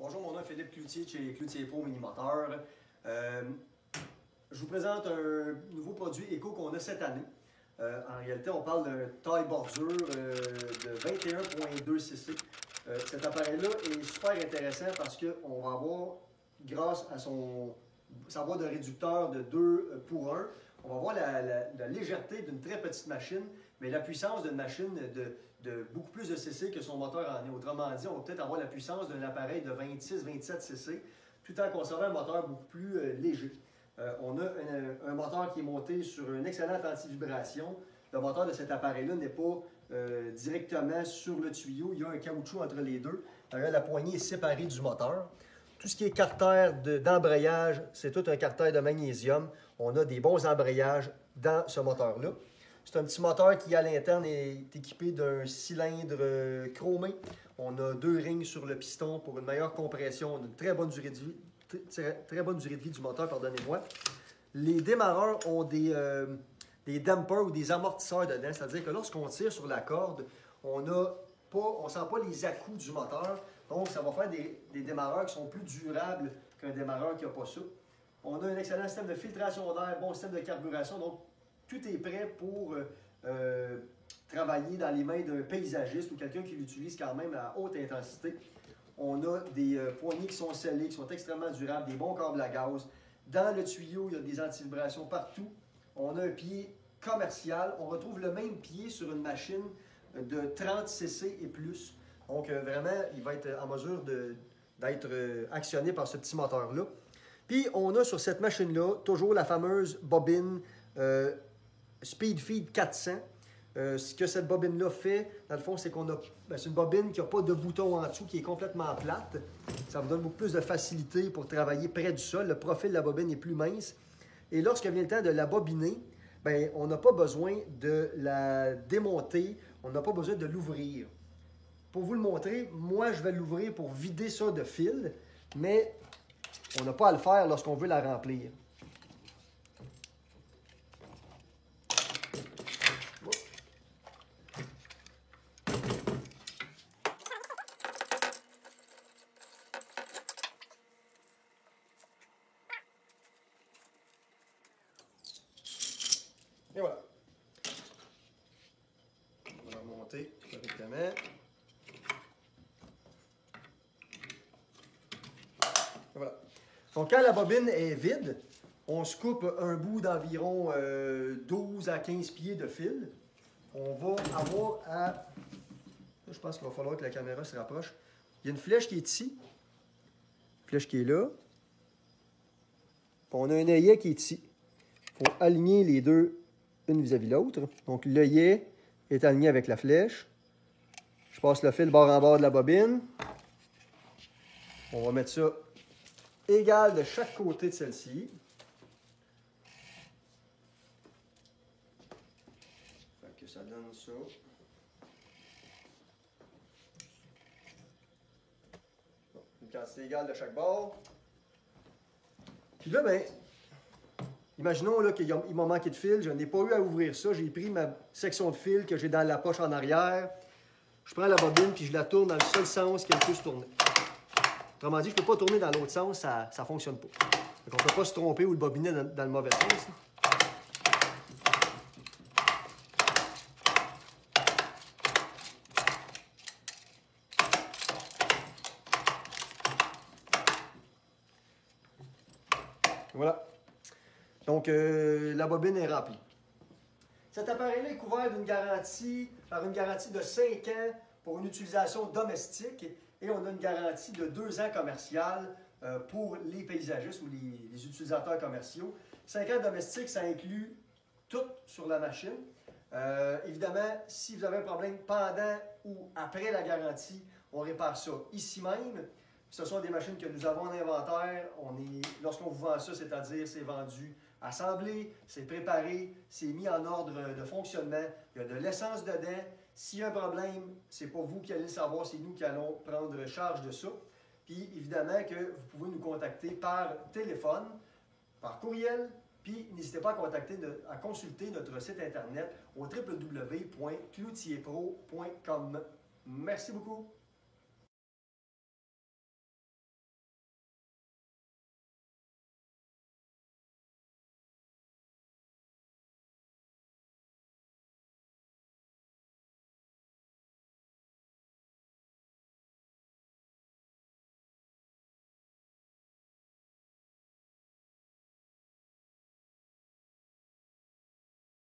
Bonjour, mon nom est Philippe Cloutier de chez Cloutier Pro Minimoteur. Je vous présente un nouveau produit éco qu'on a cette année. En réalité, on parle d'un taille bordure de 21,2 cc. Cet appareil-là est super intéressant parce qu'on va avoir, grâce à sa boîte de réducteur de 2 pour 1, on va avoir la légèreté d'une très petite machine, mais la puissance d'une machine de beaucoup plus de cc que son moteur en est. Autrement dit, on va peut-être avoir la puissance d'un appareil de 26-27 cc, tout en conservant un moteur beaucoup plus léger. On a un moteur qui est monté sur une excellente anti-vibration. Le moteur de cet appareil-là n'est pas directement sur le tuyau. Il y a un caoutchouc entre les deux. D'ailleurs, la poignée est séparée du moteur. Tout ce qui est carter d'embrayage, c'est tout un carter de magnésium. On a des bons embrayages dans ce moteur-là. C'est un petit moteur qui, à l'interne, est équipé d'un cylindre chromé. On a 2 rings sur le piston pour une meilleure compression. On a une très bonne durée de vie, très bonne durée de vie du moteur, pardonnez-moi. Les démarreurs ont des dampers ou des amortisseurs dedans. C'est-à-dire que lorsqu'on tire sur la corde, on ne sent pas les à-coups du moteur. Donc, ça va faire des démarreurs qui sont plus durables qu'un démarreur qui n'a pas ça. On a un excellent système de filtration d'air, bon système de carburation. Donc, tout est prêt pour travailler dans les mains d'un paysagiste ou quelqu'un qui l'utilise quand même à haute intensité. On a des poignées qui sont scellées, qui sont extrêmement durables, des bons câbles à gaz. Dans le tuyau, il y a des anti-vibrations partout. On a un pied commercial. On retrouve le même pied sur une machine de 30 cc et plus. Donc, vraiment, il va être en mesure d'être actionné par ce petit moteur-là. Puis, on a sur cette machine-là toujours la fameuse bobine Speedfeed 400. Ce que cette bobine-là fait, dans le fond, c'est qu'on a c'est une bobine qui n'a pas de bouton en dessous, qui est complètement plate. Ça vous donne beaucoup plus de facilité pour travailler près du sol. Le profil de la bobine est plus mince. Et lorsque vient le temps de la bobiner, bien, on n'a pas besoin de la démonter, on n'a pas besoin de l'ouvrir. Pour vous le montrer, moi, je vais l'ouvrir pour vider ça de fil, mais on n'a pas à le faire lorsqu'on veut la remplir. Et voilà. On va remonter correctement. Et voilà. Donc, quand la bobine est vide, on se coupe un bout d'environ 12 à 15 pieds de fil. On va avoir à... Là, je pense qu'il va falloir que la caméra se rapproche. Il y a une flèche qui est ici. Une flèche qui est là. Puis on a un œillet qui est ici. Il faut aligner les deux une vis-à-vis l'autre. Donc, l'œillet est aligné avec la flèche. Je passe le fil bord en bord de la bobine. On va mettre ça égal de chaque côté de celle-ci. Fait que ça donne ça. Bon, une quantité égale de chaque bord. Puis là, ben, imaginons là, qu'il m'a manqué de fil, je n'ai pas eu à ouvrir ça. J'ai pris ma section de fil que j'ai dans la poche en arrière. Je prends la bobine puis je la tourne dans le seul sens qu'elle peut se tourner. Autrement dit, je ne peux pas tourner dans l'autre sens, ça ne fonctionne pas. Donc, on ne peut pas se tromper ou le bobiner dans le mauvais sens. Voilà. Donc, la bobine est remplie. Cet appareil-là est couvert par une garantie de 5 ans pour une utilisation domestique et on a une garantie de 2 ans commerciale pour les paysagistes ou les utilisateurs commerciaux. 5 ans domestique, ça inclut tout sur la machine. Évidemment, si vous avez un problème pendant ou après la garantie, on répare ça ici même. Ce sont des machines que nous avons en inventaire. Lorsqu'on vous vend ça, c'est-à-dire c'est vendu assemblé, c'est préparé, c'est mis en ordre de fonctionnement. Il y a de l'essence dedans. S'il y a un problème, ce n'est pas vous qui allez le savoir, c'est nous qui allons prendre charge de ça. Puis évidemment que vous pouvez nous contacter par téléphone, par courriel, puis n'hésitez pas à consulter notre site internet au www.cloutierpro.com. Merci beaucoup.